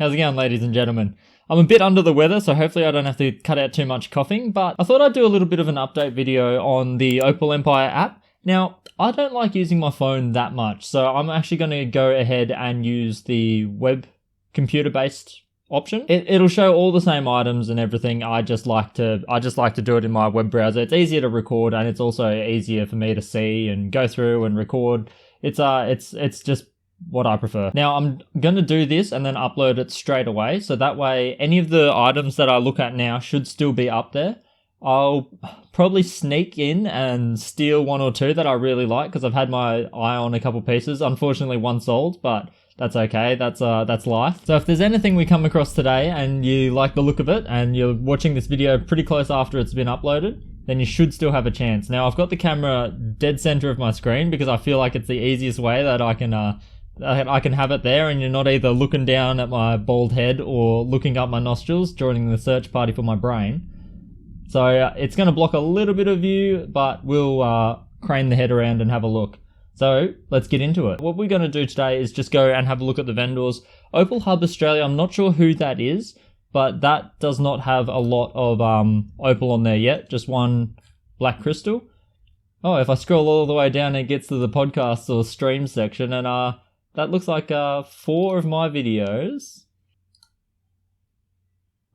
How's it going, ladies and gentlemen? I'm a bit under the weather, so hopefully I don't have to cut out too much coughing, but I thought I'd do a little bit of an update video on the Opal Empire app. Now, I don't like using my phone that much, so I'm actually going to go ahead and use the web computer-based option. It'll show all the same items and everything. I just like to do it in my web browser. It's easier to record, and it's also easier for me to see and go through and record. It's just what I prefer. Now I'm going to do this and then upload it straight away, so that way any of the items that I look at now should still be up there. I'll probably sneak in and steal one or two that I really like because I've had my eye on a couple pieces. Unfortunately, one sold, but that's okay. That's life. So if there's anything we come across today and you like the look of it and you're watching this video pretty close after it's been uploaded, then you should still have a chance. Now I've got the camera dead center of my screen because I feel like it's the easiest way that I can have it there, and you're not either looking down at my bald head or looking up my nostrils, joining the search party for my brain. So it's going to block a little bit of view, but we'll crane the head around and have a look. So let's get into it. What we're going to do today is just go and have a look at the vendors. Opal Hub Australia, I'm not sure who that is, but that does not have a lot of opal on there yet, just one black crystal. Oh, if I scroll all the way down, it gets to the podcasts or streams section, and that looks like 4 of my videos.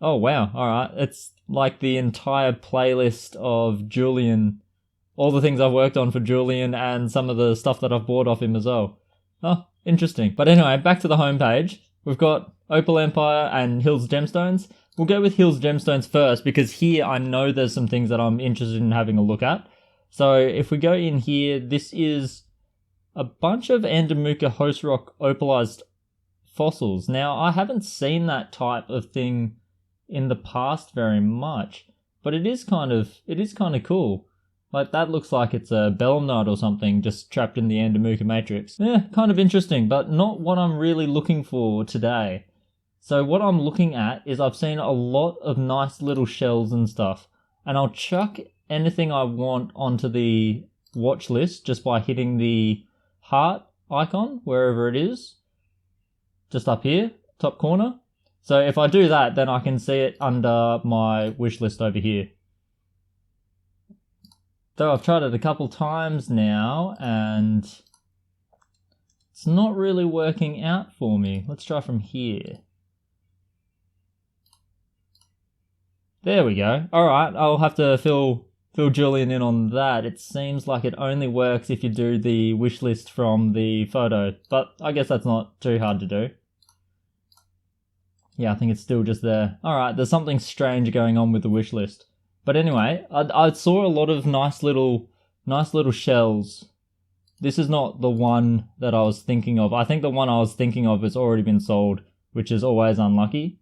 Oh wow, alright. It's like the entire playlist of Jullian. All the things I've worked on for Jullian and some of the stuff that I've bought off him as well. Oh, interesting. But anyway, back to the homepage. We've got Opal Empire and Hills Gemstones. We'll go with Hills Gemstones first because here I know there's some things that I'm interested in having a look at. So if we go in here, this is a bunch of Andamooka host rock opalized fossils. Now, I haven't seen that type of thing in the past very much, but it is kind of cool. Like, that looks like it's a belemnite or something just trapped in the Andamooka matrix. Yeah, kind of interesting, but not what I'm really looking for today. So what I'm looking at is I've seen a lot of nice little shells and stuff, and I'll chuck anything I want onto the watch list just by hitting the heart icon, wherever it is, just up here, top corner. So if I do that, then I can see it under my wish list over here. So I've tried it a couple times now, and it's not really working out for me. Let's try from here. There we go. Alright, I'll have to fill Jullian in on that. It seems like it only works if you do the wish list from the photo, but I guess that's not too hard to do. Yeah, I think it's still just there. Alright, there's something strange going on with the wish list. But anyway, I saw a lot of nice little shells. This is not the one that I was thinking of. I think the one I was thinking of has already been sold, which is always unlucky.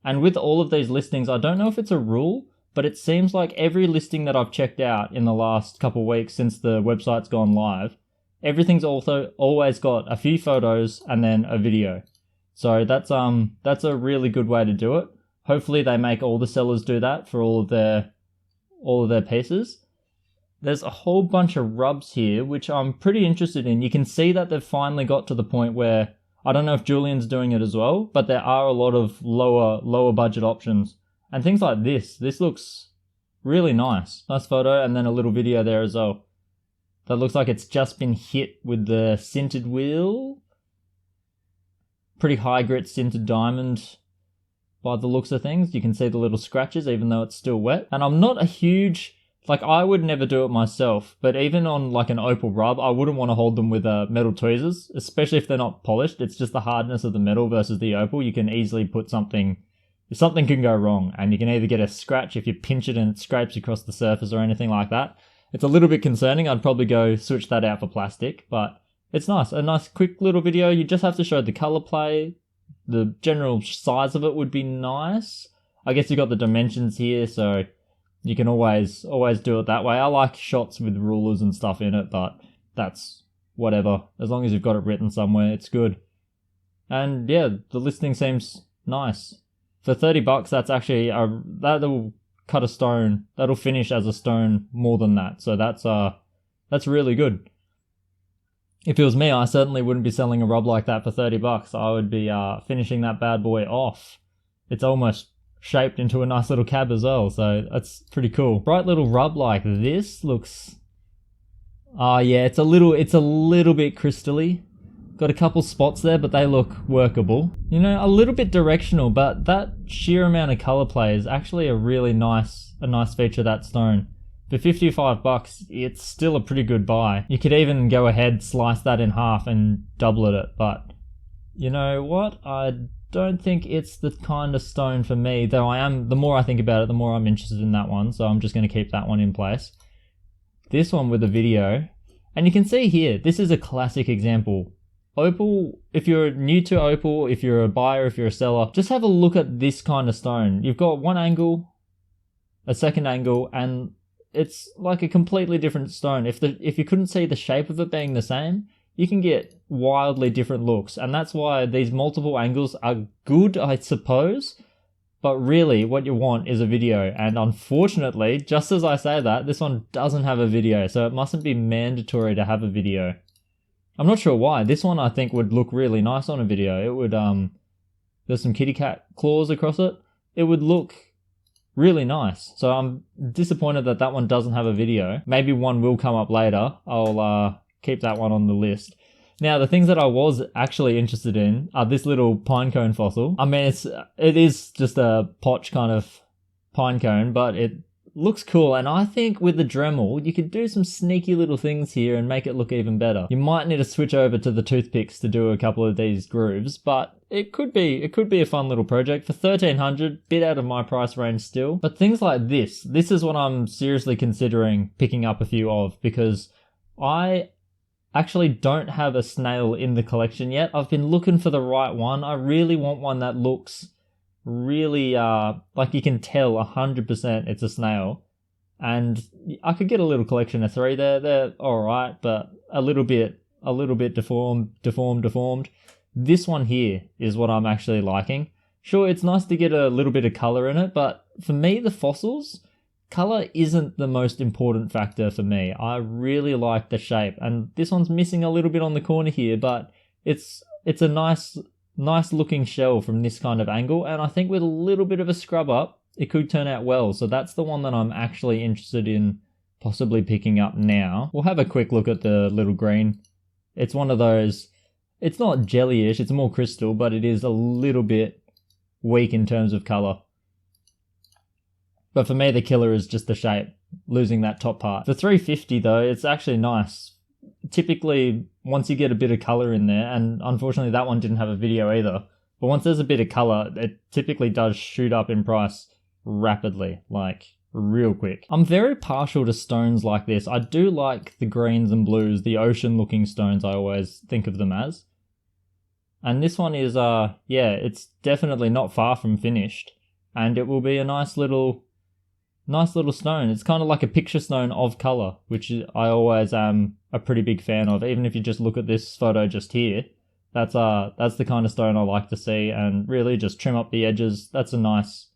And with all of these listings, I don't know if it's a rule, but it seems like every listing that I've checked out in the last couple of weeks since the website's gone live, everything's also always got a few photos and then a video. So that's a really good way to do it. Hopefully they make all the sellers do that for all of their pieces. There's a whole bunch of rubs here, which I'm pretty interested in. You can see that they've finally got to the point where, I don't know if Jullian's doing it as well, but there are a lot of lower budget options. And things like this looks really nice. Nice photo and then a little video there as well. That looks like it's just been hit with the sintered wheel. Pretty high grit sintered diamond by the looks of things. You can see the little scratches even though it's still wet. And I'm not a huge, like, I would never do it myself, but even on like an opal rub, I wouldn't want to hold them with metal tweezers, especially if they're not polished. It's just the hardness of the metal versus the opal. You can easily put something can go wrong, and you can either get a scratch if you pinch it and it scrapes across the surface or anything like that. It's a little bit concerning. I'd probably go switch that out for plastic, but it's nice. A nice quick little video. You just have to show the color play. The general size of it would be nice. I guess you got the dimensions here, so you can always do it that way. I like shots with rulers and stuff in it, but that's whatever. As long as you've got it written somewhere, it's good. And yeah, the listing seems nice. For $30, that's actually that'll cut a stone. That'll finish as a stone more than that. So that's really good. If it was me, I certainly wouldn't be selling a rub like that for 30 bucks. I would be finishing that bad boy off. It's almost shaped into a nice little cab as well, so that's pretty cool. Bright little rub like this looks... yeah, it's a little bit crystally. Got a couple spots there, but they look workable. You know, a little bit directional, but that sheer amount of color play is actually a really nice feature of that stone. For 55 bucks, it's still a pretty good buy. You could even go ahead, slice that in half and double it, but you know what? I don't think it's the kind of stone for me, though the more I think about it, the more I'm interested in that one, so I'm just going to keep that one in place. This one with the video, and you can see here, this is a classic example. Opal, if you're new to Opal, if you're a buyer, if you're a seller, just have a look at this kind of stone. You've got one angle, a second angle, and it's like a completely different stone. If you couldn't see the shape of it being the same, you can get wildly different looks, and that's why these multiple angles are good, I suppose, but really what you want is a video, and unfortunately, just as I say that, this one doesn't have a video, so it mustn't be mandatory to have a video. I'm not sure why. This one I think would look really nice on a video. It would, there's some kitty cat claws across it. It would look really nice. So I'm disappointed that that one doesn't have a video. Maybe one will come up later. I'll keep that one on the list. Now, the things that I was actually interested in are this little pine cone fossil. I mean, it is just a potch kind of pine cone, but it looks cool, and I think with the Dremel, you could do some sneaky little things here and make it look even better. You might need to switch over to the toothpicks to do a couple of these grooves, but it could be a fun little project for 1,300, bit out of my price range still. But things like this is what I'm seriously considering picking up a few of, because I actually don't have a snail in the collection yet. I've been looking for the right one. I really want one that looks really like you can tell 100% it's a snail, and I could get a little collection of 3 there. They're all right, but a little bit deformed. This one here is what I'm actually liking. Sure, it's nice to get a little bit of color in it, but for me, the fossils, color isn't the most important factor for me. I really like the shape, and this one's missing a little bit on the corner here, but it's a nice looking shell from this kind of angle, and I think with a little bit of a scrub up, it could turn out well. So that's the one that I'm actually interested in possibly picking up now. We'll have a quick look at the little green. It's one of those, it's not jellyish, it's more crystal, but it is a little bit weak in terms of color. But for me, the killer is just the shape, losing that top part. For 350 though, it's actually nice. Typically, once you get a bit of color in there, and unfortunately that one didn't have a video either, but once there's a bit of color, it typically does shoot up in price rapidly, like real quick. I'm very partial to stones like this. I do like the greens and blues, the ocean looking stones I always think of them as. And this one is, yeah, it's definitely not far from finished, and it will be a nice little stone. It's kind of like a picture stone of color, which I always am a pretty big fan of. Even if you just look at this photo just here, that's the kind of stone I like to see, and really just trim up the edges. That's a nice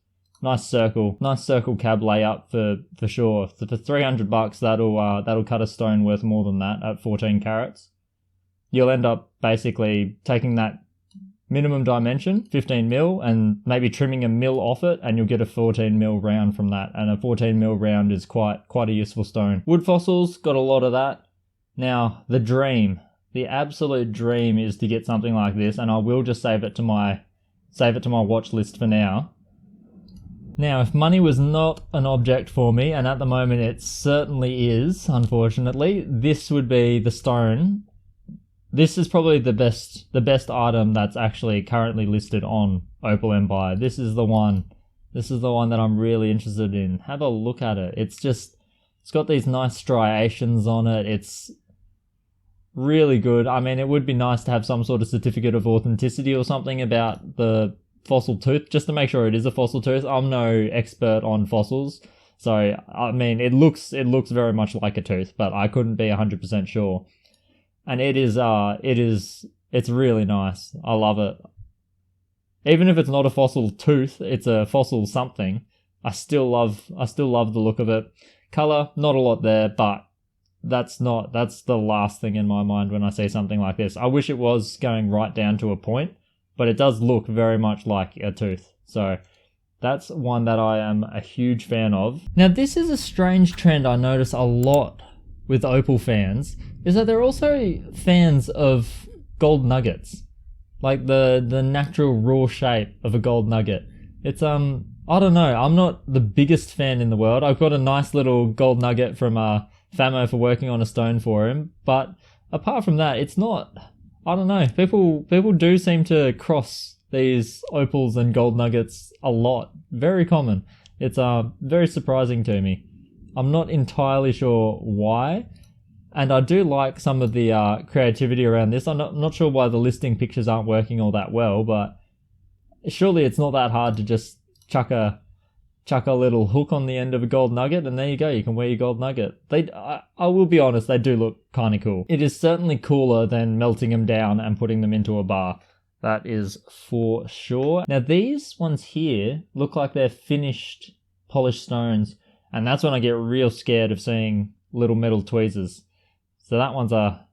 circle cab layup for sure. So for 300 bucks, that'll cut a stone worth more than that at 14 carats. You'll end up basically taking that minimum dimension, 15 mil, and maybe trimming a mil off it, and you'll get a 14 mil round from that. And a 14 mil round is quite a useful stone. Wood fossils, got a lot of that. Now, the absolute dream is to get something like this, and I will just save it to my watch list for now. Now, if money was not an object for me, and at the moment it certainly is, unfortunately, this would be the stone. This is probably the best item that's actually currently listed on Opal Empire. This is the one that I'm really interested in. Have a look at it. It's got these nice striations on it. It's really good. I mean, it would be nice to have some sort of certificate of authenticity or something about the fossil tooth, just to make sure it is a fossil tooth. I'm no expert on fossils, so I mean, it looks very much like a tooth, but I couldn't be 100% sure. And it's really nice. I love it. Even if it's not a fossil tooth, it's a fossil something. I still love the look of it. Color, not a lot there, but that's the last thing in my mind when I see something like this. I wish it was going right down to a point, but it does look very much like a tooth. So that's one that I am a huge fan of. Now, this is a strange trend I notice a lot with Opal fans, is that they're also fans of gold nuggets. Like the natural raw shape of a gold nugget. It's, I don't know, I'm not the biggest fan in the world. I've got a nice little gold nugget from Famo for working on a stone for him, but apart from that, it's not, I don't know, people do seem to cross these opals and gold nuggets a lot. Very common. It's very surprising to me. I'm not entirely sure why, and I do like some of the creativity around this. I'm not sure why the listing pictures aren't working all that well, but surely it's not that hard to just chuck a little hook on the end of a gold nugget, and there you go, you can wear your gold nugget. I will be honest, they do look kind of cool. It is certainly cooler than melting them down and putting them into a bar. That is for sure. Now these ones here look like they're finished polished stones, and that's when I get real scared of seeing little metal tweezers. So that one's a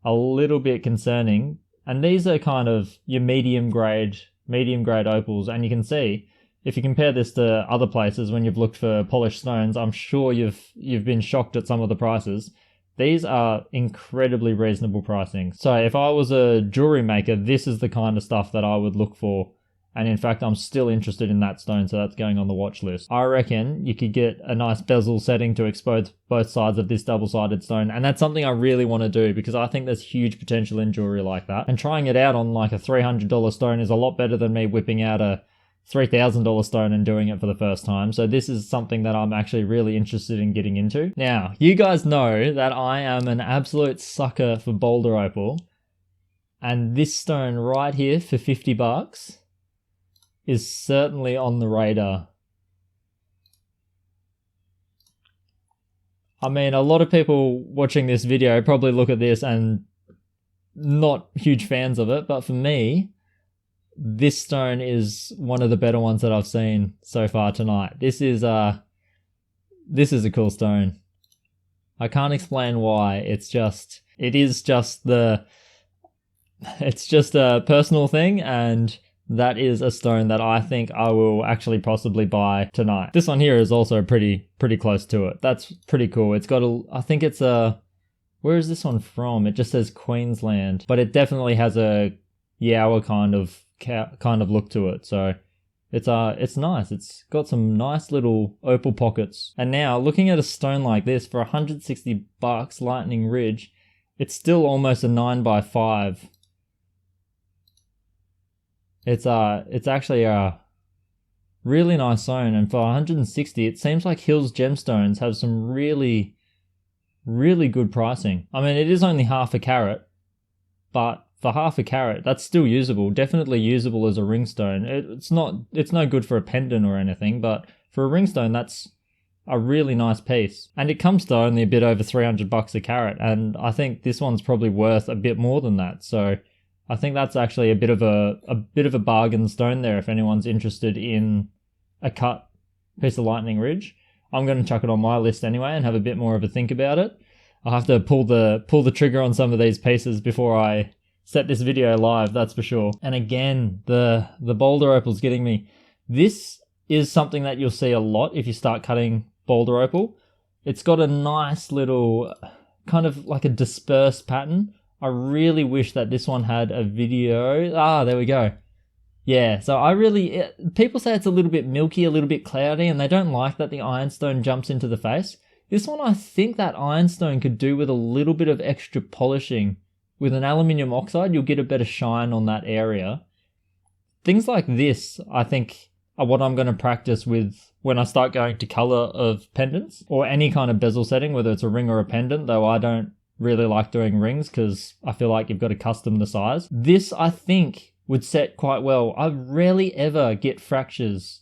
little bit concerning. And these are kind of your medium grade opals, and you can see, if you compare this to other places when you've looked for polished stones, I'm sure you've been shocked at some of the prices. These are incredibly reasonable pricing. So if I was a jewelry maker, this is the kind of stuff that I would look for. And in fact, I'm still interested in that stone, so that's going on the watch list. I reckon you could get a nice bezel setting to expose both sides of this double-sided stone, and that's something I really want to do because I think there's huge potential in jewelry like that. And trying it out on like a $300 stone is a lot better than me whipping out a $3,000 stone and doing it for the first time. So this is something that I'm actually really interested in getting into. Now, you guys know that I am an absolute sucker for boulder opal, and this stone right here for $50 is certainly on the radar. I mean, a lot of people watching this video probably look at this and not huge fans of it, but for me, this stone is one of the better ones that I've seen so far tonight. This is a cool stone. I can't explain why. It's just a personal thing, and that is a stone that I think I will actually possibly buy tonight. This one here is also pretty close to it. That's pretty cool. It's got where is this one from? It just says Queensland, but it definitely has a Yowa kind of look to it. So it's nice. It's got some nice little opal pockets. And now looking at a stone like this for $160, Lightning Ridge, it's still almost a 9x5. It's actually a really nice stone, and for 160, it seems like Hill's Gemstones have some really, really good pricing. I mean, it is only half a carat, but for half a carat, that's still usable. Definitely usable as a ring stone. It's no good for a pendant or anything, but for a ring stone, that's a really nice piece. And it comes to only a bit over $300 a carat, and I think this one's probably worth a bit more than that. So I think that's actually a bit of a bargain stone there if anyone's interested in a cut piece of Lightning Ridge. I'm going to chuck it on my list anyway and have a bit more of a think about it. I'll have to pull the trigger on some of these pieces before I set this video live, that's for sure. And again, the boulder opal's getting me. This is something that you'll see a lot if you start cutting boulder opal. It's got a nice little kind of like a dispersed pattern. I really wish that this one had a video. There we go. Yeah, so people say it's a little bit milky, a little bit cloudy, and they don't like that the ironstone jumps into the face. This one, I think that ironstone could do with a little bit of extra polishing. With an aluminium oxide, you'll get a better shine on that area. Things like this, I think, are what I'm going to practice with when I start going to color of pendants or any kind of bezel setting, whether it's a ring or a pendant, though I don't really like doing rings because I feel like you've got to custom the size. This, I think, would set quite well. I rarely ever get fractures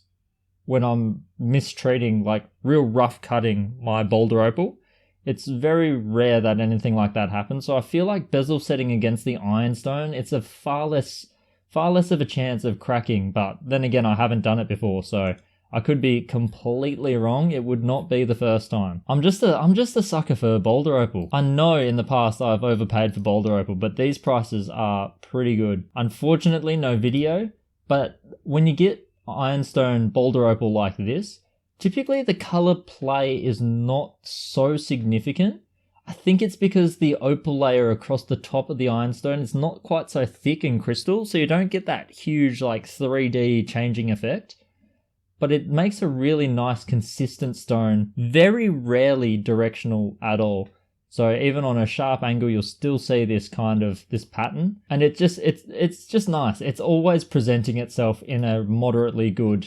when I'm mistreating, like real rough cutting my boulder opal. It's very rare that anything like that happens. So I feel like bezel setting against the ironstone, it's a far less of a chance of cracking. But then again, I haven't done it before, so I could be completely wrong. It would not be the first time. I'm just a sucker for boulder opal. I know in the past I've overpaid for boulder opal, but these prices are pretty good. Unfortunately, no video, but when you get ironstone boulder opal like this, typically the color play is not so significant. I think it's because the opal layer across the top of the ironstone is not quite so thick in crystal, so you don't get that huge like 3D changing effect. But it makes a really nice consistent stone, very rarely directional at all. So even on a sharp angle, you'll still see this pattern, and it's just nice. It's always presenting itself in a moderately good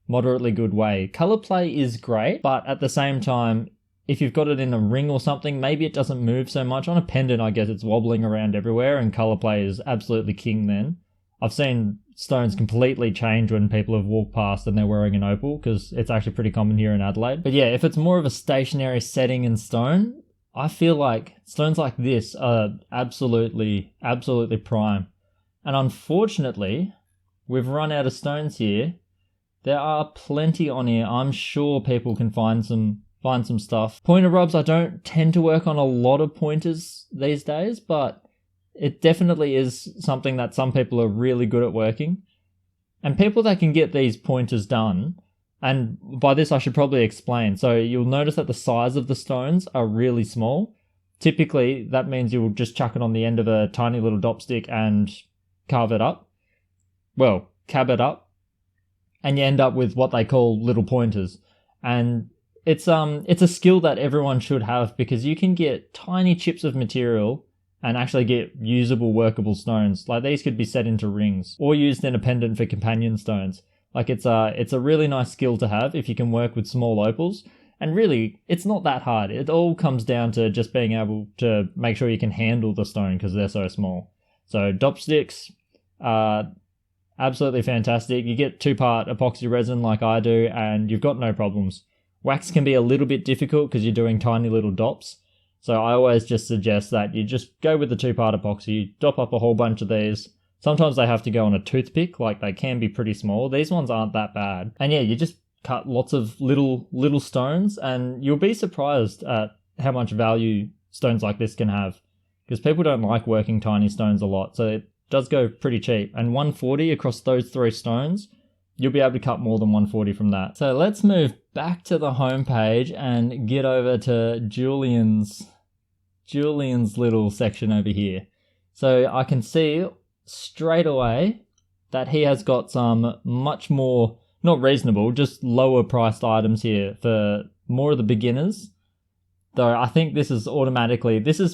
way. Color play is great, but at the same time, if you've got it in a ring or something, maybe it doesn't move so much. On a pendant, I guess it's wobbling around everywhere, and color play is absolutely king then. I've seen stones completely change when people have walked past and they're wearing an opal, because it's actually pretty common here in Adelaide. But yeah, if it's more of a stationary setting in stone, I feel like stones like this are absolutely prime. And unfortunately, we've run out of stones here. There are plenty on here. I'm sure people can find some stuff. Pointer rubs, I don't tend to work on a lot of pointers these days, but it definitely is something that some people are really good at working. And people that can get these pointers done, and by this I should probably explain. So you'll notice that the size of the stones are really small. Typically, that means you'll just chuck it on the end of a tiny little dop stick and carve it up. Well, cab it up. And you end up with what they call little pointers. And it's a skill that everyone should have, because you can get tiny chips of material and actually get usable, workable stones. Like these could be set into rings or used in a pendant for companion stones. Like it's a really nice skill to have if you can work with small opals. And really, it's not that hard. It all comes down to just being able to make sure you can handle the stone because they're so small. So dop sticks are absolutely fantastic. You get 2-part epoxy resin like I do, and you've got no problems. Wax can be a little bit difficult because you're doing tiny little dops. So I always just suggest that you just go with the 2-part epoxy, dop up a whole bunch of these. Sometimes they have to go on a toothpick, like they can be pretty small. These ones aren't that bad. And yeah, you just cut lots of little stones, and you'll be surprised at how much value stones like this can have. Because people don't like working tiny stones a lot, so it does go pretty cheap. And 140 across those 3 stones, you'll be able to cut more than 140 from that. So let's move back to the homepage and get over to Jullian's little section over here. So I can see straight away that he has got some much more, not reasonable, just lower priced items here for more of the beginners. Though I think this is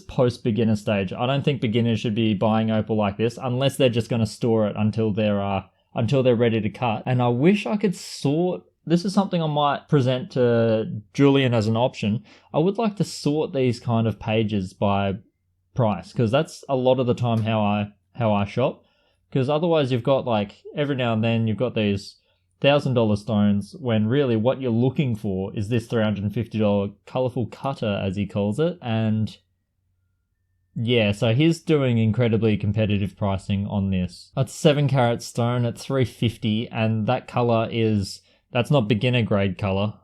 post beginner stage. I don't think beginners should be buying opal like this unless they're just going to store it until they're ready to cut. And I wish I could sort. This is something I might present to Jullian as an option. I would like to sort these kind of pages by price, because that's a lot of the time how I shop. Because otherwise you've got like every now and then you've got these $1,000 stones when really what you're looking for is this $350 colourful cutter, as he calls it. And yeah, so he's doing incredibly competitive pricing on this. That's 7 carat stone at $350, and that colour that's not beginner grade colour.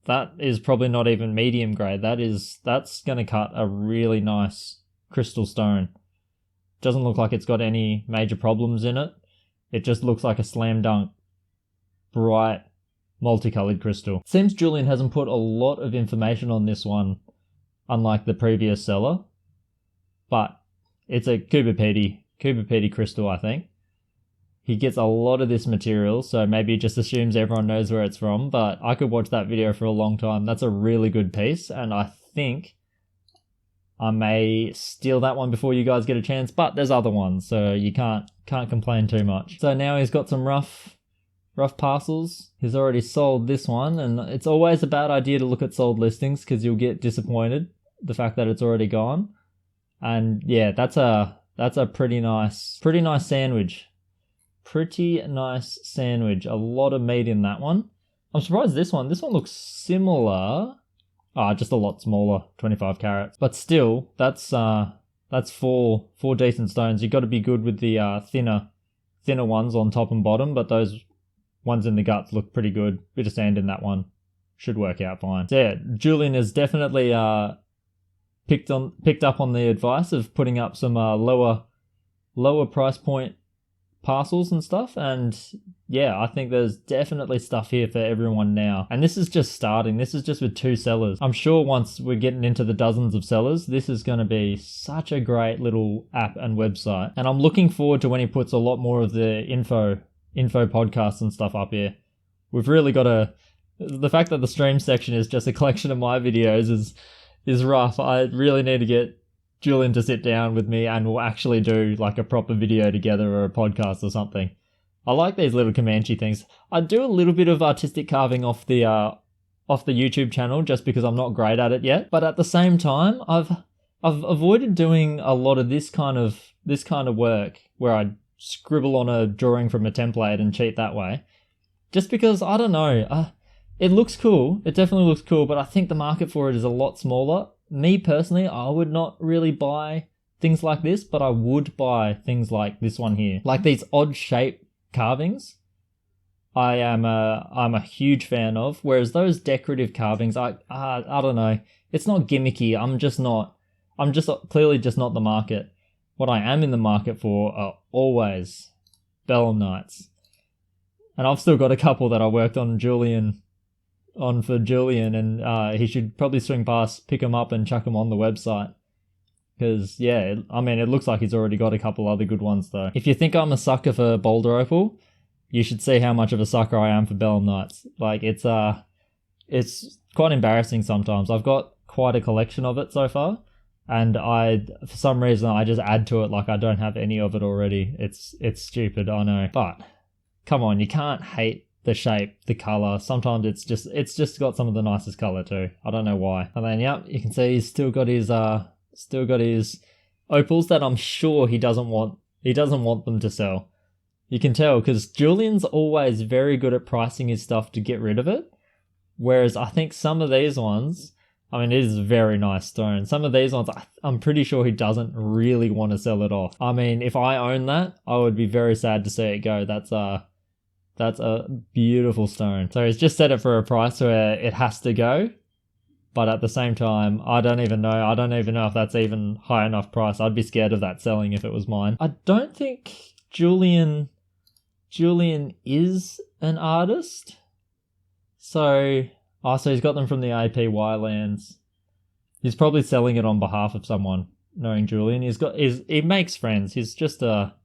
That is probably not even medium grade. That's going to cut a really nice crystal stone. Doesn't look like it's got any major problems in it. It just looks like a slam dunk, bright, multicolored crystal. It seems Jullian hasn't put a lot of information on this one, unlike the previous seller. But it's a Kubapedi crystal, I think. He gets a lot of this material, so maybe he just assumes everyone knows where it's from, but I could watch that video for a long time. That's a really good piece, and I think I may steal that one before you guys get a chance, but there's other ones, so you can't complain too much. So now he's got some rough parcels. He's already sold this one, and it's always a bad idea to look at sold listings because you'll get disappointed the fact that it's already gone. And yeah, that's a pretty nice sandwich. Pretty nice sandwich. A lot of meat in that one. I'm surprised this one looks similar. Just a lot smaller, 25 carats. But still, that's 4 decent stones. You've got to be good with the thinner ones on top and bottom, but those ones in the guts look pretty good. Bit of sand in that one. Should work out fine. So yeah, Jullian has definitely picked up on the advice of putting up some lower price point parcels and stuff, and yeah, I think there's definitely stuff here for everyone now. And this is just starting. This is just with 2 sellers. I'm sure once we're getting into the dozens of sellers, this is going to be such a great little app and website. And I'm looking forward to when he puts a lot more of the info podcasts and stuff up here. We've really got the fact that the stream section is just a collection of my videos is rough. I really need to get Jullian to sit down with me and we'll actually do like a proper video together or a podcast or something. I like these little Comanche things. I do a little bit of artistic carving off the YouTube channel just because I'm not great at it yet. But at the same time, I've avoided doing a lot of this kind of work where I scribble on a drawing from a template and cheat that way. Just because, I don't know, it looks cool. It definitely looks cool, but I think the market for it is a lot smaller. Me personally, I would not really buy things like this, but I would buy things like this one here. Like these odd shape carvings, I'm a huge fan of. Whereas those decorative carvings, I don't know. It's not gimmicky. I'm just clearly just not the market. What I am in the market for are always Vellum Knights. And I've still got a couple that I worked on for Jullian, and he should probably swing past, pick them up and chuck them on the website. Because, yeah, I mean, it looks like he's already got a couple other good ones, though. If you think I'm a sucker for Boulder Opal, you should see how much of a sucker I am for Vellum Knights. Like, it's quite embarrassing sometimes. I've got quite a collection of it so far, and for some reason, I just add to it like I don't have any of it already. It's stupid, I know. But, come on, you can't hate the shape, the color. Sometimes it's just got some of the nicest color too. I don't know why. And then yep, you can see he's still got his opals that I'm sure he doesn't want them to sell. You can tell because Jullian's always very good at pricing his stuff to get rid of it. Whereas I think some of these ones, I mean, it is a very nice stone. Some of these ones, I'm pretty sure he doesn't really want to sell it off. I mean, if I own that, I would be very sad to see it go. That's a beautiful stone. So he's just set it for a price where it has to go. But at the same time, I don't even know if that's even high enough price. I'd be scared of that selling if it was mine. I don't think Jullian is an artist. So he's got them from the APY lands. He's probably selling it on behalf of someone, knowing Jullian. He makes friends. He's just a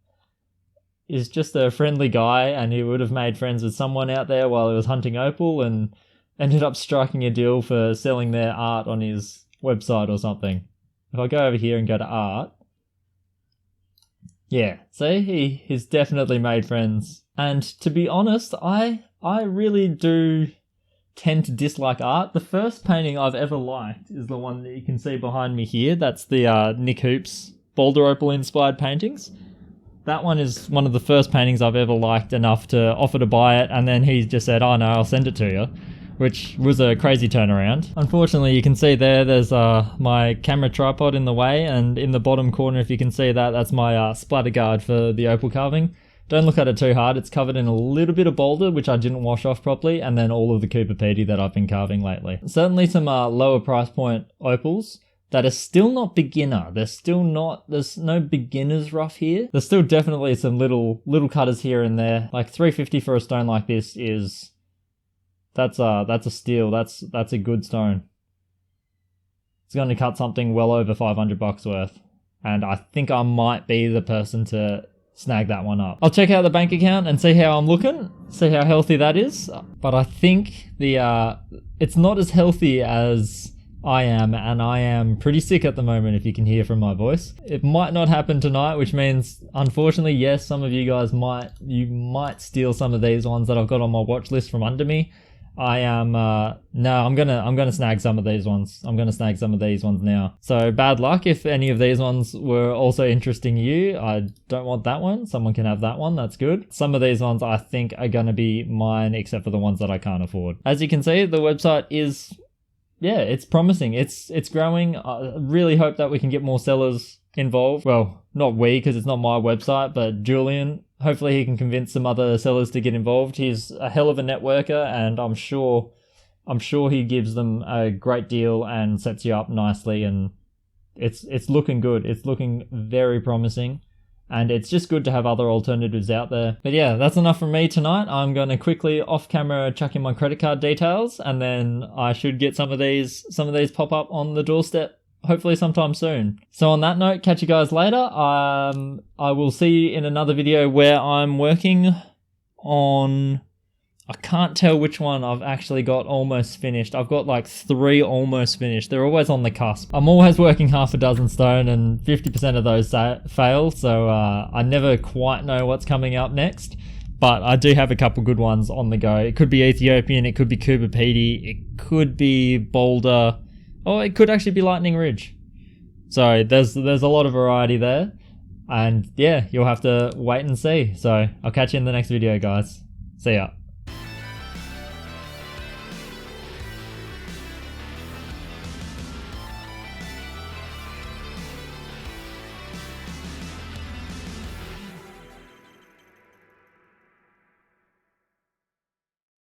friendly guy, and he would have made friends with someone out there while he was hunting opal and ended up striking a deal for selling their art on his website or something. If I go over here and go to art, yeah, see, he's definitely made friends. And to be honest, I really do tend to dislike art. The first painting I've ever liked is the one that you can see behind me here. That's the Nick Hoops Boulder Opal inspired paintings. That one is one of the first paintings I've ever liked enough to offer to buy it, and then he just said, oh no, I'll send it to you, which was a crazy turnaround. Unfortunately, you can see there's my camera tripod in the way, and in the bottom corner, if you can see that, that's my splatter guard for the opal carving. Don't look at it too hard. It's covered in a little bit of boulder, which I didn't wash off properly, and then all of the Cooper Petey that I've been carving lately. Certainly some lower price point opals that are still not beginner. There's no beginner's rough here. There's still definitely some little cutters here and there. Like $350 for a stone like this that's a steal. That's a good stone. It's going to cut something well over $500 worth. And I think I might be the person to snag that one up. I'll check out the bank account and see how I'm looking, see how healthy that is. But I think it's not as healthy as I am, and I am pretty sick at the moment, if you can hear from my voice. It might not happen tonight, which means, unfortunately, yes, some of you guys might steal some of these ones that I've got on my watch list from under me. I'm gonna snag some of these ones. I'm gonna snag some of these ones now. So bad luck if any of these ones were also interesting you. I don't want that one. Someone can have that one. That's good. Some of these ones I think are gonna be mine, except for the ones that I can't afford. As you can see, the website is, yeah, it's promising. It's growing. I really hope that we can get more sellers involved. Well, not we, because it's not my website, but Jullian. hopefully he can convince some other sellers to get involved. He's a hell of a networker, and I'm sure he gives them a great deal and sets you up nicely, and it's looking good. It's looking very promising, and it's just good to have other alternatives out there. But yeah, that's enough from me tonight. I'm going to quickly off camera chuck in my credit card details, and then I should get some of these pop up on the doorstep hopefully sometime soon. So on that note, catch you guys later. I will see you in another video where I'm working on, I can't tell which one I've actually got almost finished. I've got like 3 almost finished. They're always on the cusp. I'm always working half a dozen stone, and 50% of those fail, so I never quite know what's coming up next. But I do have a couple good ones on the go. It could be Ethiopian, it could be Kuba Pedy, it could be Boulder, or it could actually be Lightning Ridge. So there's a lot of variety there. And yeah, you'll have to wait and see. So I'll catch you in the next video, guys. See ya.